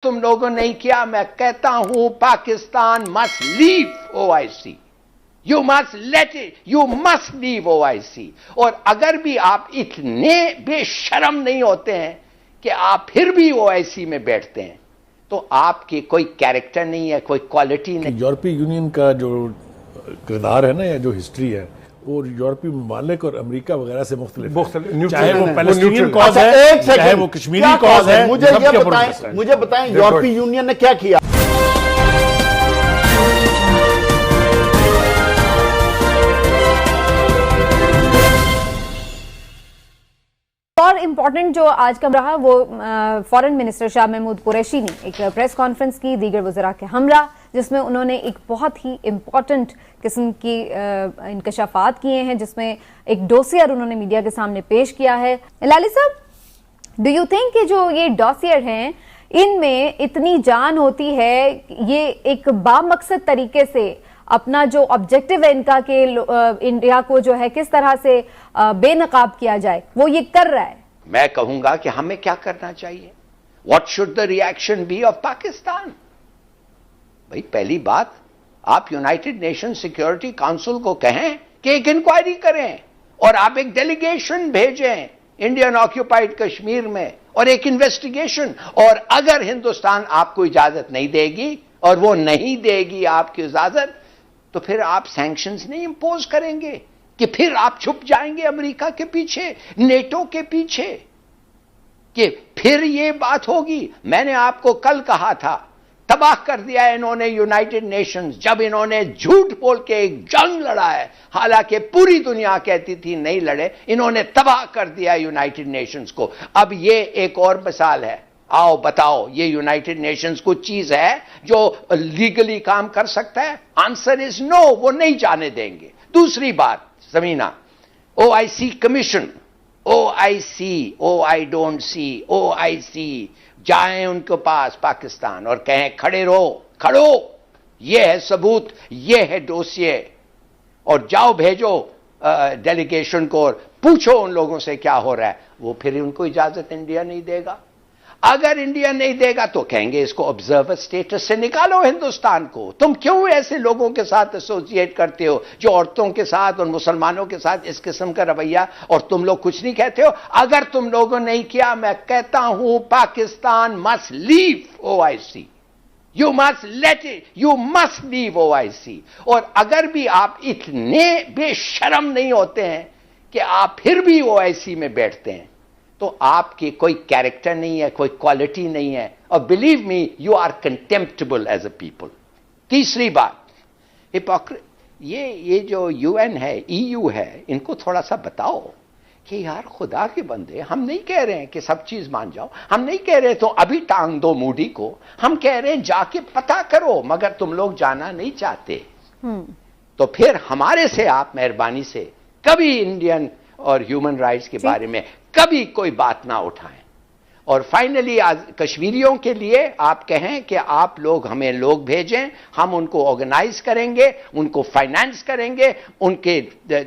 तुम लोगों ने किया, मैं कहता हूं Pakistan must leave OIC. You must let it, you must leave OIC. और अगर भी आप इतने बेशरम नहीं होते हैं कि आप फिर भी ओआईसी में बैठते हैं, तो आपकी कोई कैरेक्टर नहीं है, कोई क्वालिटी नहीं। यूरोपीय यूनियन का जो किरदार है ना, या जो हिस्ट्री है, वो यूरोपीय ममालिक और अमेरिका वगैरह से मुख्तलिफ है। चाहे वो पैलेस्टीनियन कॉज है, चाहे वो कश्मीरी कॉज है। मुझे बताएं यूरोपीय यूनियन ने क्या किया। और इम्पॉर्टेंट जो आज का रहा वो फॉरेन मिनिस्टर शाह महमूद कुरैशी ने एक प्रेस कॉन्फ्रेंस की दीगर वज़रा के हमरा, जिसमें उन्होंने एक बहुत ही इम्पॉर्टेंट किस्म की इंकशाफात किए हैं, जिसमें एक डोसियर उन्होंने मीडिया के सामने पेश किया है। लाली साहब, डू यू थिंक कि जो ये डोसियर हैं इनमें इतनी जान होती है, ये एक बामकसद तरीके से अपना जो ऑब्जेक्टिव है इनका कि इंडिया को जो है किस तरह से बेनकाब किया जाए, वो ये कर रहा है? मैं कहूंगा कि हमें क्या करना चाहिए, what should the reaction be of Pakistan. भाई पहली बात, आप यूनाइटेड नेशन सिक्योरिटी काउंसिल को कहें कि एक इंक्वायरी करें और आप एक डेलीगेशन भेजें इंडियन ऑक्यूपाइड कश्मीर में और एक इन्वेस्टिगेशन। और अगर हिंदुस्तान आपको इजाजत नहीं देगी और वो नहीं देगी आपकी इजाजत, तो फिर आप सैंक्शंस नहीं इंपोज करेंगे कि फिर आप छुप जाएंगे अमेरिका के पीछे, नेटो के पीछे, कि फिर ये बात होगी। मैंने आपको कल कहा था, तबाह कर दिया है इन्होंने यूनाइटेड नेशंस, जब इन्होंने झूठ बोल के एक जंग लड़ा है, हालांकि पूरी दुनिया कहती थी नहीं लड़े, इन्होंने तबाह कर दिया यूनाइटेड नेशंस को। अब ये एक और मिसाल है। आओ बताओ, ये यूनाइटेड नेशंस कुछ चीज है जो लीगली काम कर सकता है? आंसर इज नो, वो नहीं जाने देंगे। दूसरी बात, Samina, OIC commission, OIC, oh I don't see, OIC, जाएं उनके पास पाकिस्तान और कहें खड़े रहो, खड़ो, ये है सबूत, ये है डोसिये, और जाओ भेजो डेलीगेशन को और पूछो उन लोगों से क्या हो रहा है। वो फिर उनको इजाजत इंडिया नहीं देगा। अगर इंडिया नहीं देगा तो कहेंगे इसको ऑब्जर्वर स्टेटस से निकालो हिंदुस्तान को। तुम क्यों ऐसे लोगों के साथ एसोसिएट करते हो जो औरतों के साथ और मुसलमानों के साथ इस किस्म का रवैया, और तुम लोग कुछ नहीं कहते हो? अगर तुम लोगों ने किया, मैं कहता हूं Pakistan must leave OIC. You must let it, you must leave OIC. और अगर भी आप इतने बेशरम नहीं होते हैं कि आप फिर भी ओआईसी में बैठते हैं, तो आपकी कोई कैरेक्टर नहीं है, कोई क्वालिटी नहीं है, और believe me you are contemptible as a people. तीसरी बात, ये जो यूएन है, ईयू है, इनको थोड़ा सा बताओ कि यार खुदा के बंदे, हम नहीं कह रहे हैं कि सब चीज मान जाओ, हम नहीं कह रहे तो अभी टांग दो मूडी को, हम कह रहे हैं जाके पता करो, मगर तुम लोग जाना नहीं चाहते। तो फिर हमारे से आप मेहरबानी से कभी इंडियन और ह्यूमन राइट्स के बारे में कभी कोई बात ना उठाएं। और फाइनली आज कश्मीरियों के लिए आप कहें कि आप लोग हमें लोग भेजें, हम उनको ऑर्गेनाइज करेंगे, उनको फाइनेंस करेंगे, उनके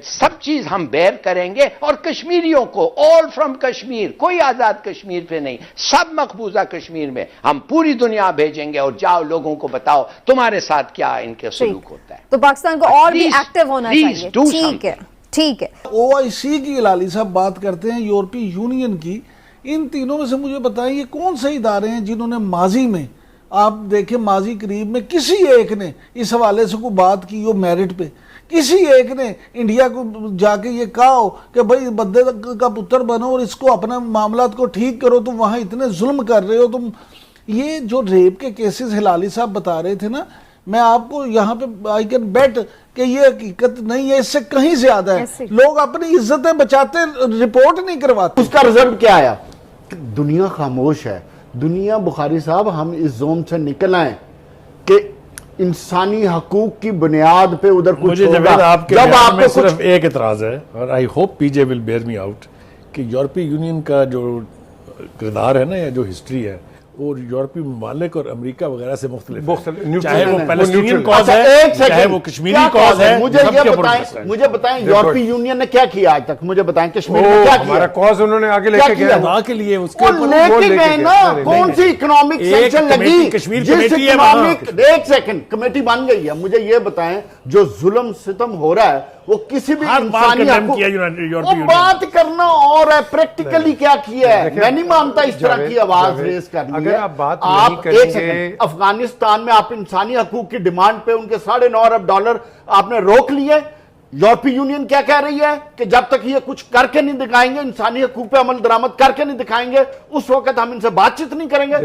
सब चीज हम बेयर करेंगे, और कश्मीरियों को ऑल फ्रॉम कश्मीर, कोई आजाद कश्मीर पे नहीं, सब मकबूजा कश्मीर में हम पूरी दुनिया भेजेंगे, और जाओ लोगों को बताओ तुम्हारे साथ क्या इनके सलूक होता है। तो पाकिस्तान को और भी एक्टिव होना चाहिए। ठीक है, ठीक है। ओआईसी की लाली साहब बात करते हैं, यूरोपीय यूनियन की, इन तीनों में से मुझे बताएं ये कौन से इदारे हैं जिन्होंने माजी में, आप देखें माजी करीब में किसी एक ने इस हवाले से कोई बात की हो मेरिट पे, किसी एक ने इंडिया को जाके ये कहा हो कि भाई बंदे का पुत्र बनो और इसको अपने मामलात को ठीक करो, तुम वहां इतने जुल्म कर रहे हो तुम। ये जो रेप के केसेस हिलाली साहब बता रहे थे ना, मैं आपको यहाँ पे आई कैन बेट कि ये हकीकत नहीं है, इससे कहीं ज्यादा है। लोग अपनी इज्जतें बचाते, रिपोर्ट नहीं करवाते। उसका रिजल्ट क्या आया? दुनिया खामोश है। दुनिया, बुखारी साहब, हम इस जोन से निकल आए कि इंसानी हकूक की बुनियाद पे उधर कुछ होगा। जब आपको सिर्फ एक एतराज है, और I hope PJ will bear me out, कि यूरोपीय यूनियन का जो किरदार है ना, या जो हिस्ट्री है, और यूरोपीय ममालिक और अमेरिका वगैरह से मुख्तलिफ neutral चाहे वो है। पैलेस्टीनियन कॉज अच्छा, है, एक चाहे वो सेकंड, कश्मीरी क्या कॉज है, मुझे सबके ये ऊपर बताएं, डिस्कस मुझे बताएं यूरोपीय यूनियन ने क्या किया आज तक, मुझे बताएं कश्मीर में क्या किया, हमारा कॉज उन्होंने आगे क्या लेके किया? गया। है के लिए उसके वो ऊपर लेके लेके गए गए। ना, नहीं, कौन नहीं, सी इकोनॉमिक एक सैंक्शन कमेटी, लगी, कश्मीर जिस कमेटी है वहाँ। इकोनॉमिक, एक सेकंड, कमेटी बन गई है, मुझे ये बताएं जो जुल्म सितम हो रहा है वो किसी भी हर बार इंसानी condemn हकूक- किया यूरोपीय वो यूनियन। बात करना और है, प्रैक्टिकली क्या किया है। देखिए, मैं नहीं मानता इस तरह की आवाज जावेद, रेस करनी अगर है। आप बात आप नहीं एक करेंगे- सेकंड, अफगानिस्तान में आप इंसानी हकूक की डिमांड पे उनके $9.5 अरब आपने रोक लिए। यूरोपीय यूनियन क्या कह रही है कि जब तक ये कुछ करके नहीं दिखाएंगे, इंसानी हकूक पे अमल दरामद करके नहीं दिखाएंगे, उस वक्त हम इनसे बातचीत नहीं करेंगे।